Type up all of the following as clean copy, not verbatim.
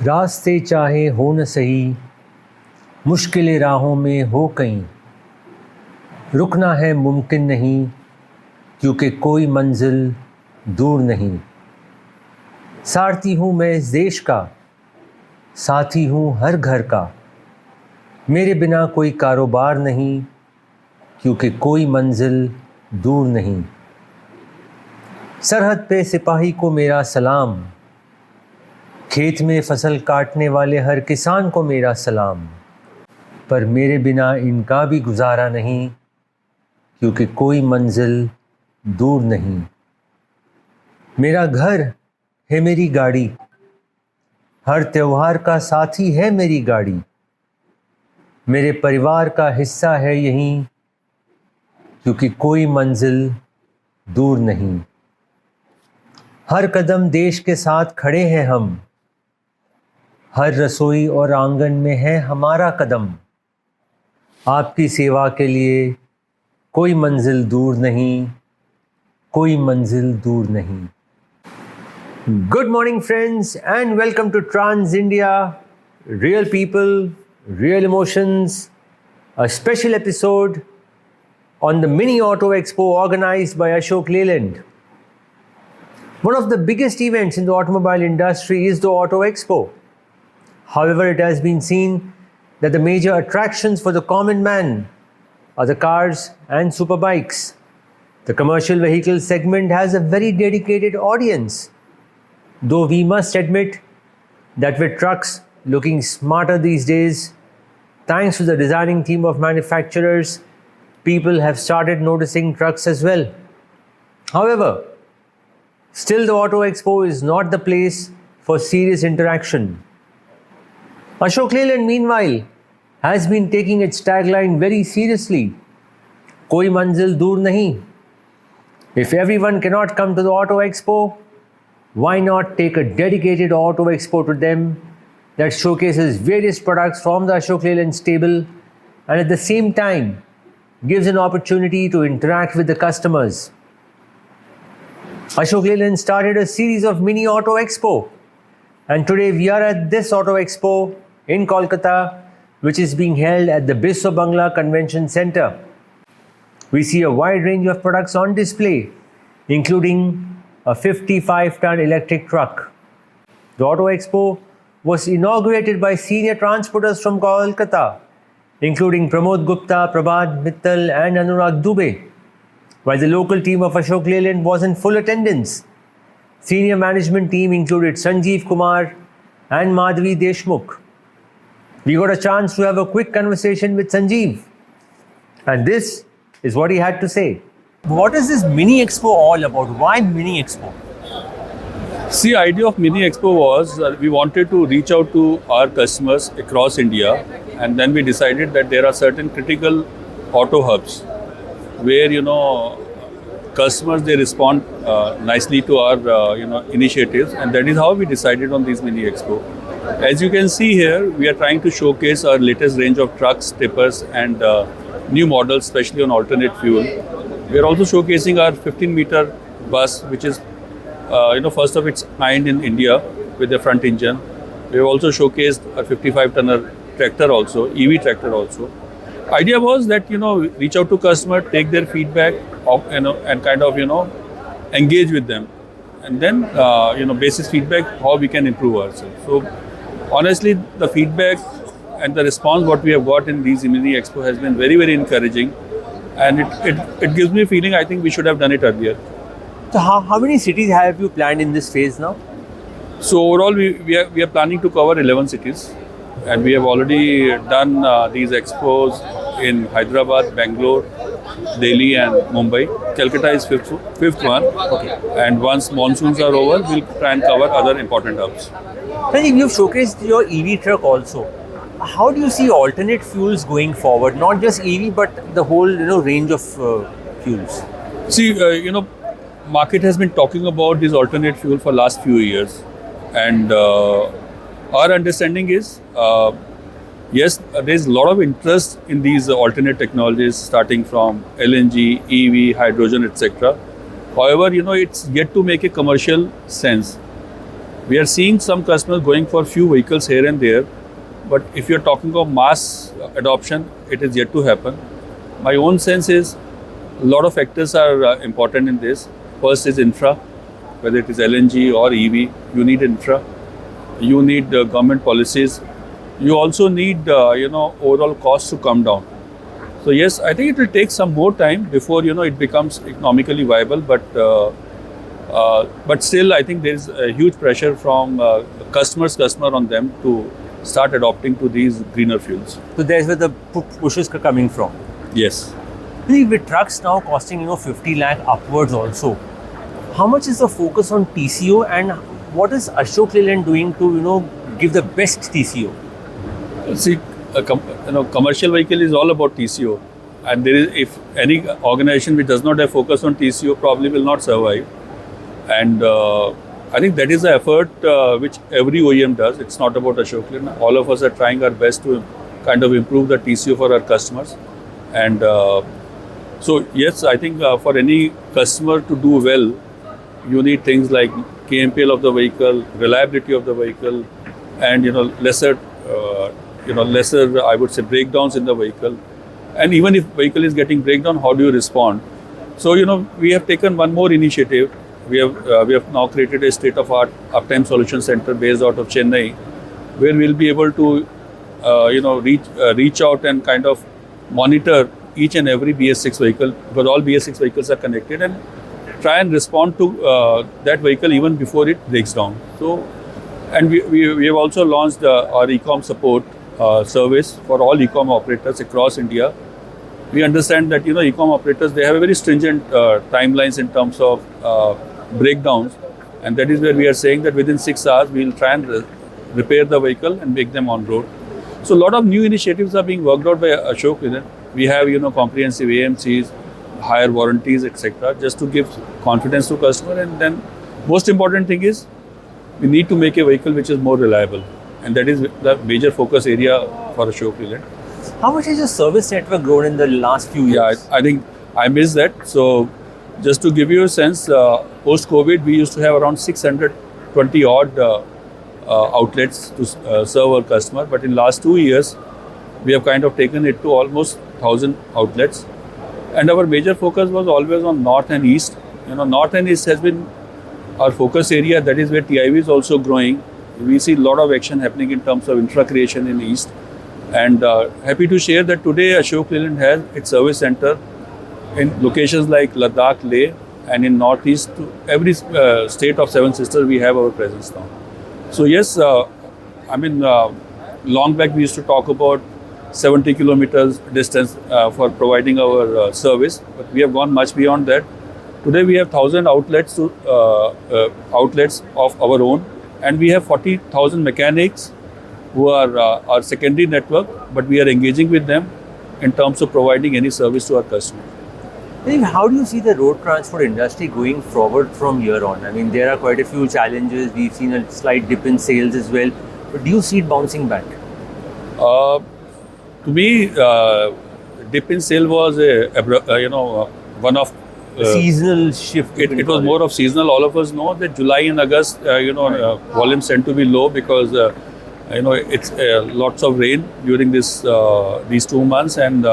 रास्ते चाहे हो न सही, मुश्किल राहों में हो कहीं, रुकना है मुमकिन नहीं, क्योंकि कोई मंजिल दूर नहीं। सारथी हूँ मैं इस देश का, साथी हूँ हर घर का, मेरे बिना कोई कारोबार नहीं, क्योंकि कोई मंजिल दूर नहीं। सरहद पे सिपाही को मेरा सलाम, खेत में फसल काटने वाले हर किसान को मेरा सलाम, पर मेरे बिना इनका भी गुजारा नहीं, क्योंकि कोई मंजिल दूर नहीं। मेरा घर है मेरी गाड़ी, हर त्योहार का साथी है मेरी गाड़ी, मेरे परिवार का हिस्सा है यहीं, क्योंकि कोई मंजिल दूर नहीं। हर कदम देश के साथ खड़े हैं हम, हर रसोई और आंगन में है हमारा कदम। आपकी सेवा के लिए कोई मंजिल दूर नहीं, कोई मंजिल दूर नहीं। Good morning friends and welcome to Trans India, Real People, Real Emotions, a special episode on the Mini Auto Expo organized by Ashok Leyland. One of the biggest events in the automobile industry is the Auto Expo. However, it has been seen that the major attractions for the common man are the cars and superbikes. The commercial vehicle segment has a very dedicated audience, though we must admit that with trucks looking smarter these days, thanks to the designing team of manufacturers, people have started noticing trucks as well. However, still the Auto Expo is not the place for serious interaction. Ashok Leyland, meanwhile, has been taking its tagline very seriously. Koi manzil dur nahi. If everyone cannot come to the Auto Expo, why not take a dedicated Auto Expo to them that showcases various products from the Ashok Leyland stable and at the same time gives an opportunity to interact with the customers. Ashok Leyland started a series of Mini Auto Expo, and today we are at this Auto Expo in Kolkata, which is being held at the Biswa Bangla Convention Center. We see a wide range of products on display, including a 55-ton electric truck. The Auto Expo was inaugurated by senior transporters from Kolkata, including Pramod Gupta, Prabhat Mittal and Anurag Dubey, while the local team of Ashok Leyland was in full attendance. Senior management team included Sanjeev Kumar and Madhavi Deshmukh. We got a chance to have a quick conversation with Sanjeev, and this is what he had to say. What is this Mini Expo all about? Why Mini Expo? See, the idea of Mini Expo was we wanted to reach out to our customers across India, and then we decided that there are certain critical auto hubs where customers, they respond nicely to our initiatives, and that is how we decided on this Mini Expo. As you can see here, we are trying to showcase our latest range of trucks, tippers and new models, especially on alternate fuel. We are also showcasing our 15-meter bus, which is first of its kind in India with the front engine. We have also showcased a 55-tonner tractor also, EV tractor also. Idea was that reach out to customer, take their feedback and kind of engage with them, and then basis feedback how we can improve ourselves. So honestly, the feedback and the response what we have got in these Mini Expo has been very, very encouraging, and it gives me a feeling I think we should have done it earlier. So how many cities have you planned in this phase now? So overall we are planning to cover 11 cities, and we have already done these expos in Hyderabad, Bangalore, Delhi and Mumbai. Kolkata is fifth one. Okay. And once monsoons are over, we'll try and cover other important hubs. Sanjeev, you've showcased your EV truck also. How do you see alternate fuels going forward? Not just EV, but the whole range of fuels. See, market has been talking about this alternate fuel for last few years, and our understanding is yes, there's a lot of interest in these alternate technologies, starting from LNG, EV, hydrogen, etc. However, it's yet to make a commercial sense. We are seeing some customers going for few vehicles here and there, but if you're talking of mass adoption, it is yet to happen. My own sense is a lot of factors are important in this. First is infra, whether it is LNG or EV, you need infra. You need government policies. You also need, overall costs to come down. So yes, I think it will take some more time before, it becomes economically viable, but still, I think there is a huge pressure from customer on them to start adopting to these greener fuels. So there's where the pushes are coming from. Yes. With trucks now costing 50 lakh upwards also, how much is the focus on TCO, and what is Ashok Leyland doing to give the best TCO? See, commercial vehicle is all about TCO, and there is, if any organization which does not have focus on TCO probably will not survive. And I think that is the effort which every OEM does. It's not about Ashok Leyland. All of us are trying our best to kind of improve the TCO for our customers. And so yes, I think for any customer to do well, you need things like KMPL of the vehicle, reliability of the vehicle, and lesser I would say breakdowns in the vehicle. And even if vehicle is getting breakdown, how do you respond? So we have taken one more initiative. We have now created a state-of-art uptime solution center based out of Chennai, where we'll be able to reach out and kind of monitor each and every BS6 vehicle, because all BS6 vehicles are connected, and try and respond to that vehicle even before it breaks down. So, and we have also launched our e-com support service for all e-com operators across India. We understand that e-com operators, they have a very stringent timelines in terms of breakdowns, and that is where we are saying that within 6 hours we will try and repair the vehicle and make them on road. So a lot of new initiatives are being worked out by Ashok Leyland. We have comprehensive AMCs, higher warranties, etc., just to give confidence to customer. And then most important thing is we need to make a vehicle which is more reliable, and that is the major focus area for Ashok Leyland. How much has your service network grown in the last few years? Yeah, I think I missed that. So just to give you a sense, post-COVID, we used to have around 620 odd outlets to serve our customer. But in last 2 years, we have kind of taken it to almost 1,000 outlets. And our major focus was always on North and East. North and East has been our focus area. That is where TIV is also growing. We see a lot of action happening in terms of infra creation in East. And happy to share that today Ashok Leyland has its service center in locations like Ladakh, Leh, and in Northeast. To every state of Seven Sisters, we have our presence now. So yes, long back we used to talk about 70 kilometers distance for providing our service, but we have gone much beyond that. Today we have 1,000 outlets outlets of our own, and we have 40,000 mechanics who are our secondary network, but we are engaging with them in terms of providing any service to our customers. How do you see the road transport industry going forward from here on? There are quite a few challenges. We've seen a slight dip in sales as well. But do you see it bouncing back? To me, dip in sale was one of seasonal shift. It was more of seasonal. All of us know that July and August, volumes tend to be low because it's lots of rain during these 2 months, and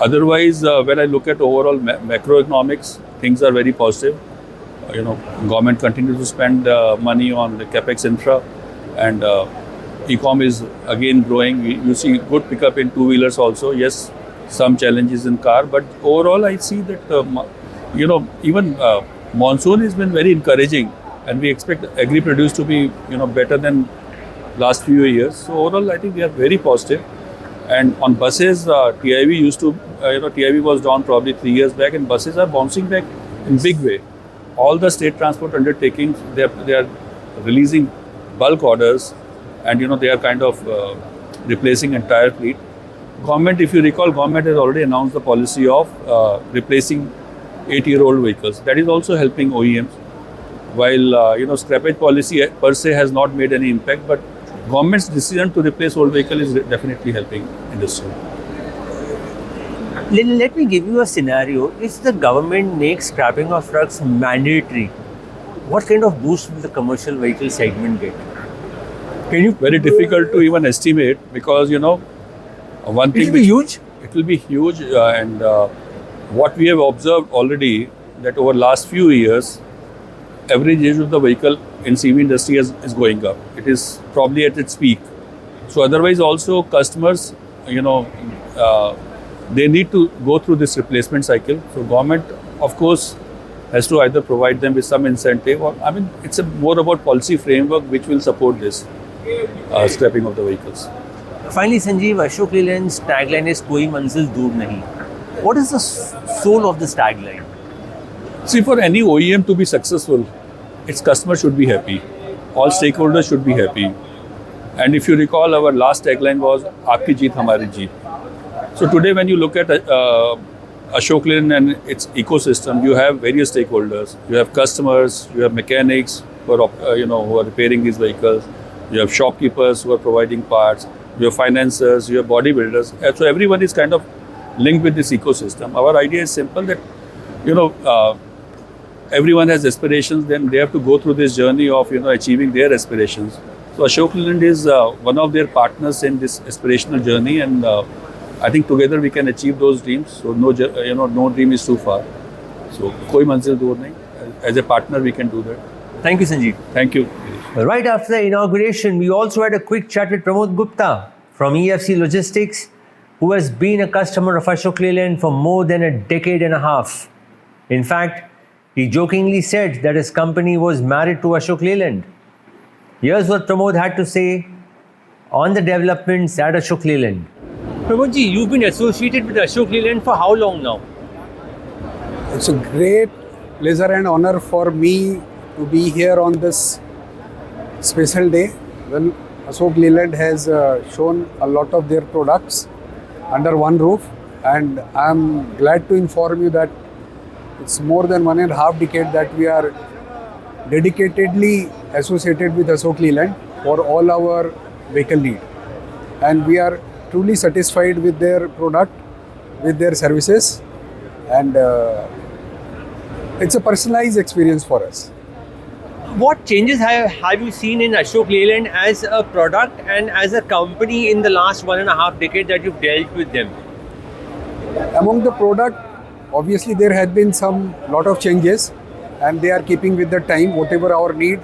otherwise, when I look at overall macroeconomics, things are very positive. Government continues to spend money on the capex infra, and e-com is again growing. You see good pickup in two-wheelers also. Yes, some challenges in car, but overall I see that even monsoon has been very encouraging, and we expect agri-produce to be better than last few years. So overall, I think we are very positive. And on buses, TIV used to, TIV was down probably 3 years back, and buses are bouncing back in big way. All the state transport undertakings, they are releasing bulk orders, and they are kind of replacing entire fleet. Government, if you recall, government has already announced the policy of replacing 8-year-old vehicles. That is also helping OEMs. While scrappage policy per se has not made any impact, but government's decision to replace old vehicle is definitely helping industry. Let me give you a scenario. If the government makes scrapping of trucks mandatory, What kind of boost will the commercial vehicle segment get? Can you? Very difficult to even estimate because one thing It will be huge. it will be huge and what we have observed already that over last few years average age of the vehicle in CV industry is going up. It is probably at its peak. So otherwise also customers they need to go through this replacement cycle. So government of course has to either provide them with some incentive or it's more about policy framework which will support this scrapping of the vehicles. Finally, Sanjeev, Ashok Leyland's tagline is "Koi manzil dur nahi." What is the soul of this tagline? See, for any OEM to be successful, its customers should be happy. All stakeholders should be happy. And if you recall, our last tagline was "Aapki jeet, hamari jeet." So today, when you look at Ashok Leyland and its ecosystem, you have various stakeholders. You have customers, you have mechanics who are who are repairing these vehicles. You have shopkeepers who are providing parts. You have financiers, you have bodybuilders. So everyone is kind of linked with this ecosystem. Our idea is simple that everyone has aspirations. Then they have to go through this journey of achieving their aspirations. So Ashok Leyland is one of their partners in this aspirational journey, and I think together we can achieve those dreams. So no dream is too far. So koi manzil dur nahi. As a partner, we can do that. Thank you, Sanjeev. Thank you. Right after the inauguration, we also had a quick chat with Pramod Gupta from EFC Logistics, who has been a customer of Ashok Leyland for more than a decade and a half. In fact, he jokingly said that his company was married to Ashok Leyland. Here's what Pramod had to say on the developments at Ashok Leyland. Pramodji, you've been associated with Ashok Leyland for how long now? It's a great pleasure and honor for me to be here on this special day when Ashok Leyland has shown a lot of their products under one roof, and I'm glad to inform you that it's more than 1.5 decade that we are dedicatedly associated with Ashok Leyland for all our vehicle need, and we are truly satisfied with their product, with their services, and it's a personalized experience for us. What changes have you seen in Ashok Leyland as a product and as a company in the last 1.5 decade that you've dealt with them? Among the product, obviously there has been lot of changes, and they are keeping with the time. Whatever our need,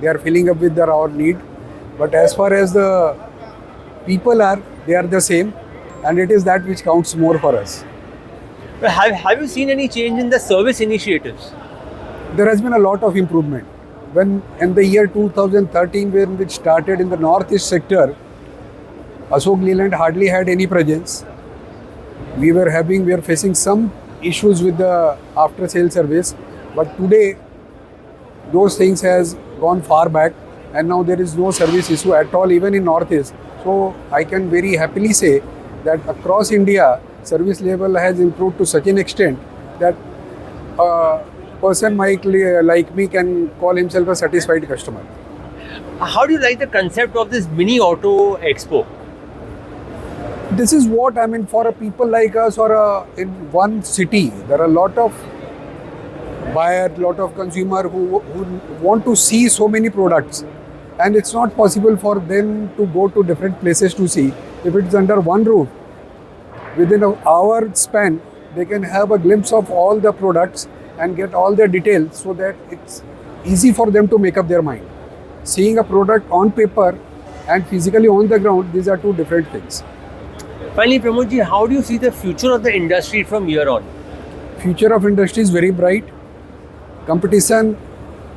they are filling up with our need. But as far as the people are, they are the same, and it is that which counts more for us. Have you seen any change in the service initiatives? There has been a lot of improvement. When in the year 2013, when we started in the northeast sector, Ashok Leyland hardly had any presence. We were facing some issues with the after sale service, but today those things has gone far back, and now there is no service issue at all even in northeast. So I can very happily say that across India service level has improved to such an extent that person like me can call himself a satisfied customer. How do you like the concept of this Mini Auto Expo? This is what for a people like us, or in one city, there are a lot of buyers, lot of consumers who want to see so many products, and it's not possible for them to go to different places to see. If it's under one roof, within an hour span, they can have a glimpse of all the products and get all the details, so that it's easy for them to make up their mind. Seeing a product on paper and physically on the ground, these are two different things. Finally, Pramodji, how do you see the future of the industry from here on? Future of industry is very bright. Competition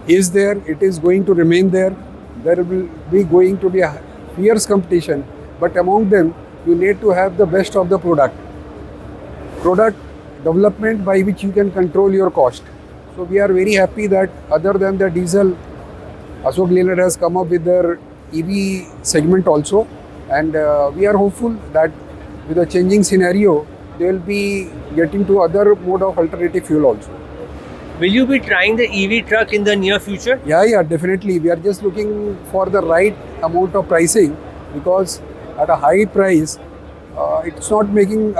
is there, it is going to remain there. There will be going to be a fierce competition, but among them, you need to have the best of the product development by which you can control your cost. So we are very happy that other than the diesel, Ashok Leyland has come up with their EV segment also, and we are hopeful that with the changing scenario, they will be getting to other mode of alternative fuel also. Will you be trying the EV truck in the near future? Yeah, definitely. We are just looking for the right amount of pricing, because at a high price, it's not making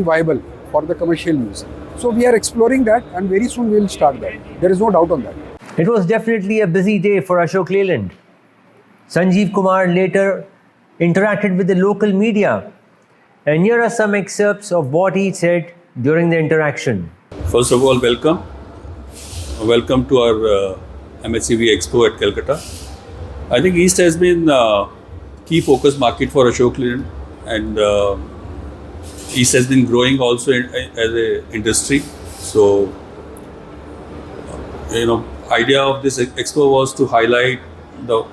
viable for the commercial use. So we are exploring that, and very soon we will start that. There is no doubt on that. It was definitely a busy day for Ashok Leyland. Sanjeev Kumar later interacted with the local media, and here are some excerpts of what he said during the interaction. First of all, welcome. Welcome to our MHCV Expo at Kolkata. I think East has been key focus market for Ashok Leyland, and East has been growing also as an industry. So, idea of this expo was to highlight the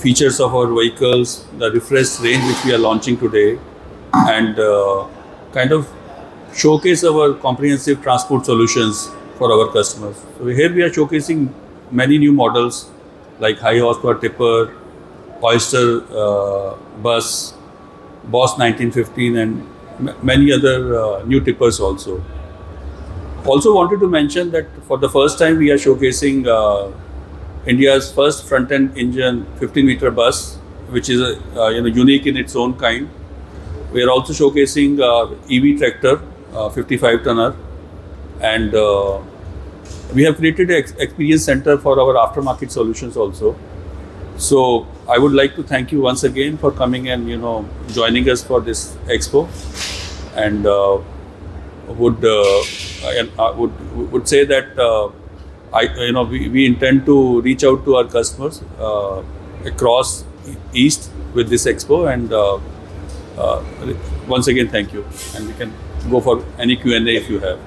features of our vehicles, the refreshed range which we are launching today, and kind of showcase our comprehensive transport solutions for our customers. So here we are showcasing many new models like high horsepower tipper, Oyster bus, Boss 1915, and many other new tippers also. Also wanted to mention that for the first time we are showcasing India's first front-end engine 15-meter bus, which is unique in its own kind. We are also showcasing EV tractor, 55-tonner, and we have created an experience center for our aftermarket solutions also. So I would like to thank you once again for coming and joining us for this expo, and would say that we intend to reach out to our customers across East with this expo, and once again thank you, and we can go for any Q&A if you have.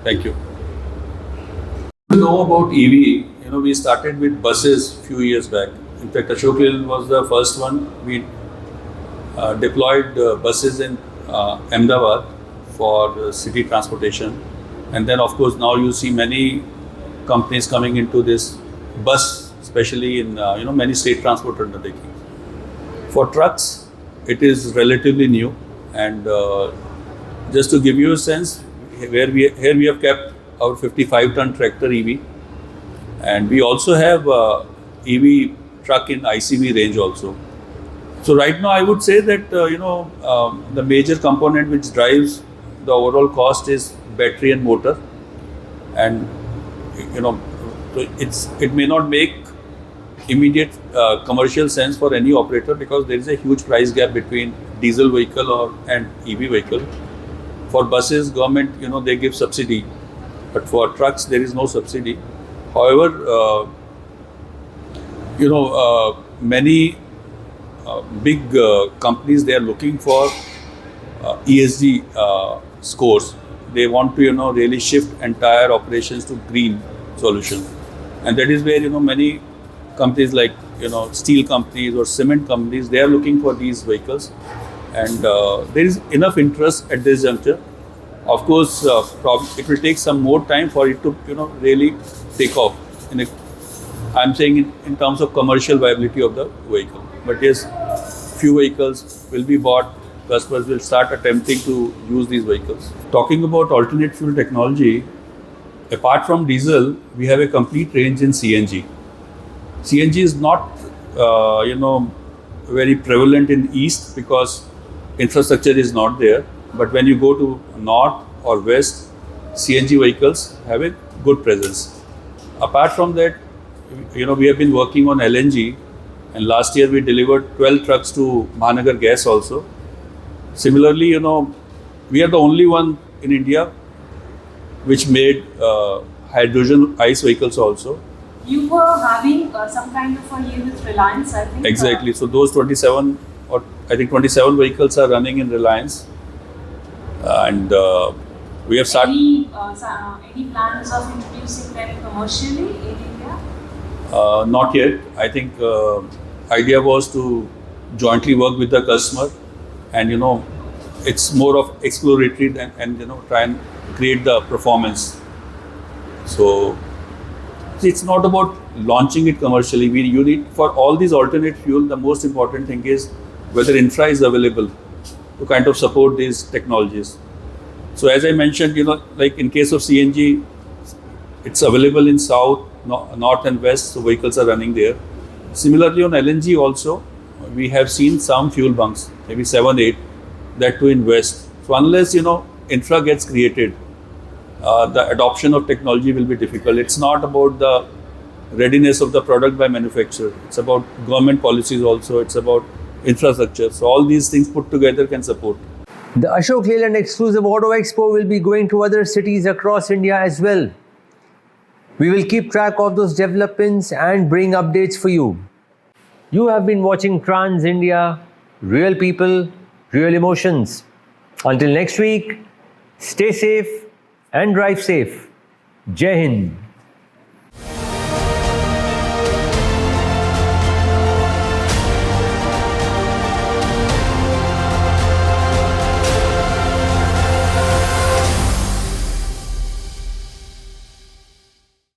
Thank you. To know about EV, we started with buses few years back. In fact, Ashok Leyland was the first one. We deployed buses in Ahmedabad for city transportation, and then of course now you see many companies coming into this bus, especially in many state transport undertakings. For trucks, it is relatively new, and just to give you a sense, here we have kept our 55-ton tractor EV, and we also have EV truck in ICV range also. So right now I would say that the major component which drives the overall cost is battery and motor, and it may not make immediate commercial sense for any operator, because there is a huge price gap between diesel vehicle and EV vehicle. For buses, government they give subsidy, but for trucks there is no subsidy. However, many big companies, they are looking for ESG scores. They want to really shift entire operations to green solution, and that is where many companies like steel companies or cement companies, they are looking for these vehicles, and there is enough interest at this juncture. Of course, it will take some more time for it to really take off. I'm saying in terms of commercial viability of the vehicle, but yes, few vehicles will be bought. Customers will start attempting to use these vehicles. Talking about alternate fuel technology, apart from diesel, we have a complete range in CNG. CNG is not, very prevalent in East because infrastructure is not there. But when you go to North or West, CNG vehicles have a good presence. Apart from that, we have been working on LNG, and last year we delivered 12 trucks to Mahanagar Gas also. Similarly, we are the only one in India which made hydrogen ICE vehicles also. You were having some kind of a year with Reliance, I think. Exactly. So those 27 27 vehicles are running in Reliance, and we have started. Any plans of introducing them commercially in India? Not yet. I think idea was to jointly work with the customer, and it's more of exploratory and try and create the performance. So it's not about launching it commercially. You need, for all these alternate fuel, the most important thing is whether infra is available to kind of support these technologies. So as I mentioned, like in case of CNG, it's available in South, North and West, so vehicles are running there. Similarly on LNG also, we have seen some fuel bunks, maybe 7, 8, that too in West. So unless, infra gets created, the adoption of technology will be difficult. It's not about the readiness of the product by manufacturer. It's about government policies also. It's about infrastructure. So all these things put together can support. The Ashok Leyland exclusive Auto Expo will be going to other cities across India as well. We will keep track of those developments and bring updates for you. You have been watching Trans India, real people, real emotions. Until next week, stay safe and drive safe. Jai Hind.